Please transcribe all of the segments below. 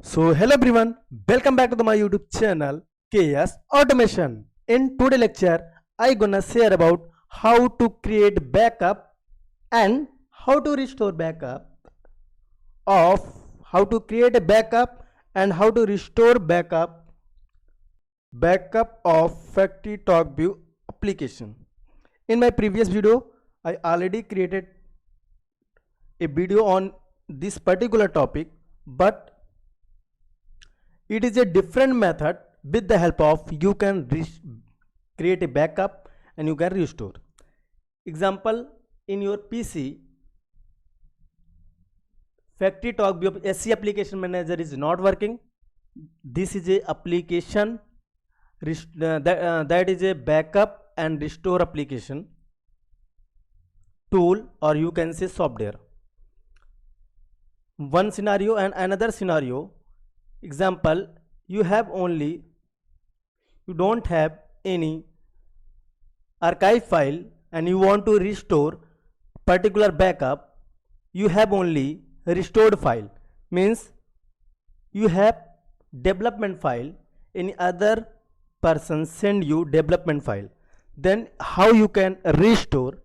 So hello everyone, welcome back to my YouTube channel KS Automation. In today lecture, I gonna share about how to create backup and how to restore backup of how to create a backup and how to restore backup of FactoryTalk View application. In my previous video, I already created a video on this particular topic, but it is a different method. With the help of you can create a backup and you can restore. Example, in your PC FactoryTalk View SE application manager is not working. This is a application that is a backup and restore application tool, or you can say software. One scenario and another scenario. Example, you don't have any archive file and you want to restore particular backup. You have only restored file, means you have development file, any other person send you development file, then how you can restore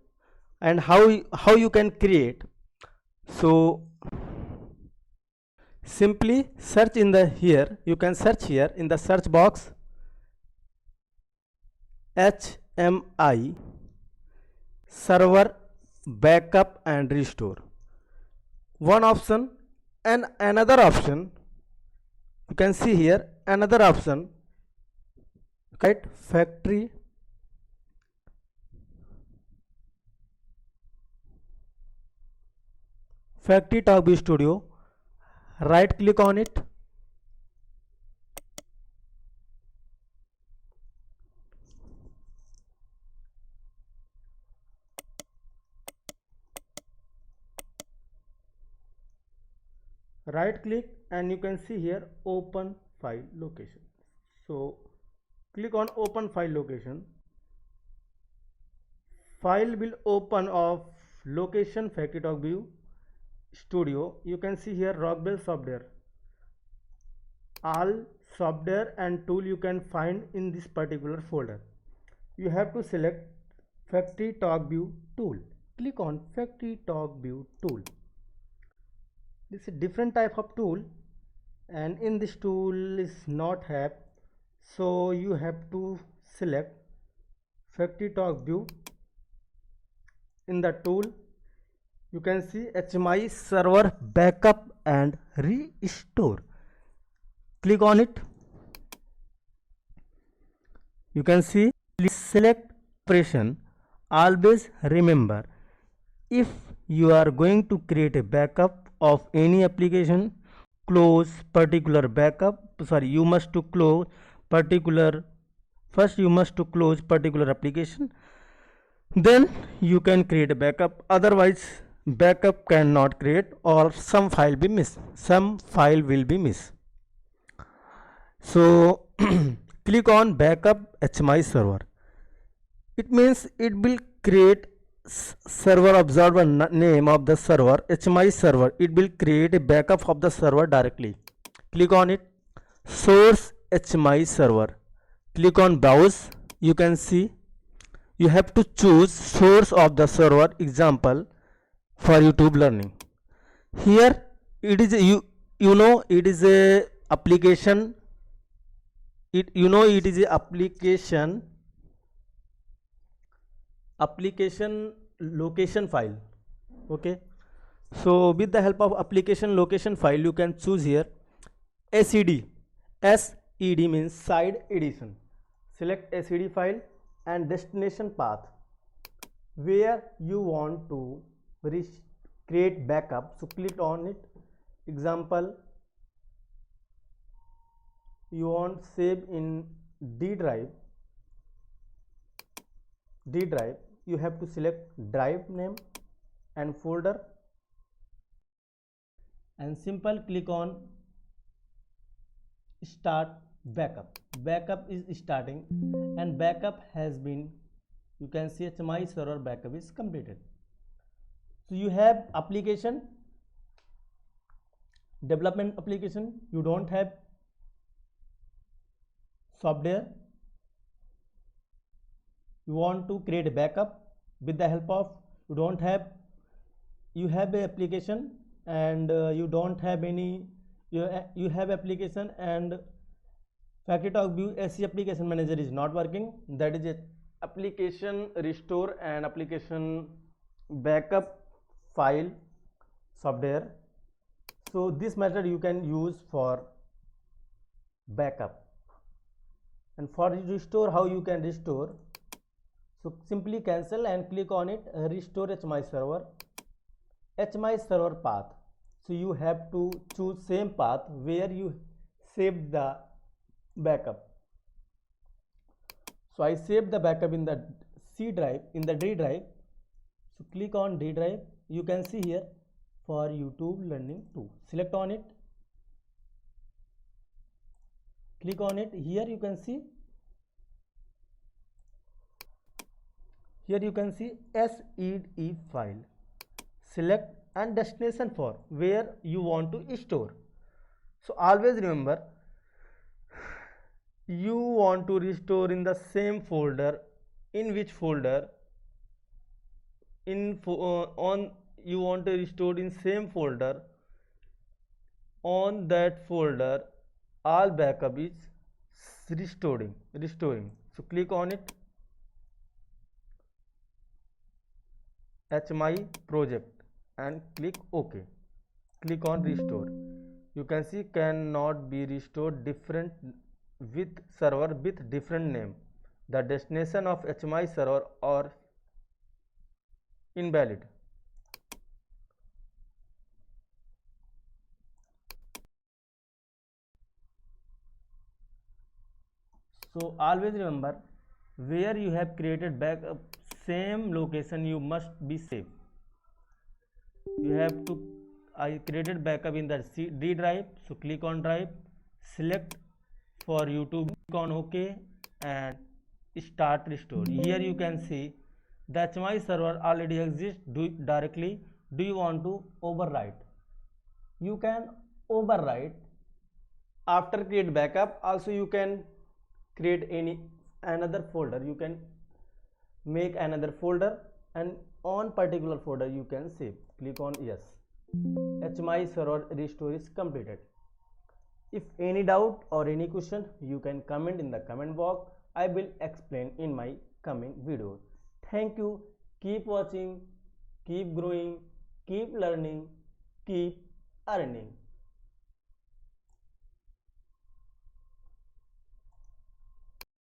and how you can create. So simply search in the here, you can search here in the search box HMI server backup and restore, one option, and another option you can see here, another option, right? FactoryTalk View Studio, right click on it, right click, and you can see here open file location. So click on open file location. File will open of location FactoryTalk View Studio. You can see here Rockbell software. All software and tool you can find in this particular folder. You have to select FactoryTalk View tool. Click on FactoryTalk View tool. This is a different type of tool, and in this tool is not have, so you have to select FactoryTalk View. In the tool you can see HMI server backup and restore. Click on it. You can see, please select operation. Always remember, if you are going to create a backup of any application, close particular backup, sorry, you must to close particular, first you must to close particular application, then you can create a backup. Otherwise backup cannot create, or some file will be missed. So click on backup HMI server. It means it will create server observer name of the server HMI server. It will create a backup of the server directly. Click on it. Source HMI server. Click on browse. You can see you have to choose source of the server. Example, for YouTube learning. Here it is it is a application. It is a application location file. Okay, so with the help of application location file you can choose here SED means side edition. Select SED file and destination path where you want to create backup, so click on it. Example, you want save in D drive, you have to select drive name and folder, and simple click on start backup. Backup is starting and backup has been, you can see HMI server backup is completed. So you have application development application, you don't have software, you want to create a backup with the help of, you have a application and you don't have any, you have application and FactoryTalk View SE application manager is not working. That is a application restore and application backup file software. So this method you can use for backup. And for restore, how you can restore? So simply cancel and click on it, restore HMI server, HMI server path. So you have to choose same path where you saved the backup. So I saved the backup in the C drive, in the D drive. So click on D drive. You can see here for YouTube Learning 2. Select on it. Click on it. Here you can see SED file. Select and destination for where you want to store. So always remember, you want to restore in the same folder. In which folder? You want to restore in same folder. On that folder, all backup is restoring. So click on it, HMI project, and click OK. Click on restore. You can see cannot be restored different with server with different name. The destination of HMI server or invalid. So always remember, where you have created backup, same location you must be safe. You have to, I created backup in the D drive, so click on drive, select for YouTube, click on OK and start restore. Here you can see the HMI server already exists directly. Do you want to overwrite? You can overwrite after create backup. Also you can create another folder. You can make another folder and on particular folder you can save. Click on yes. HMI server restore is completed. If any doubt or any question, you can comment in the comment box. I will explain in my coming videos. Thank you. Keep watching, keep growing, keep learning, keep earning.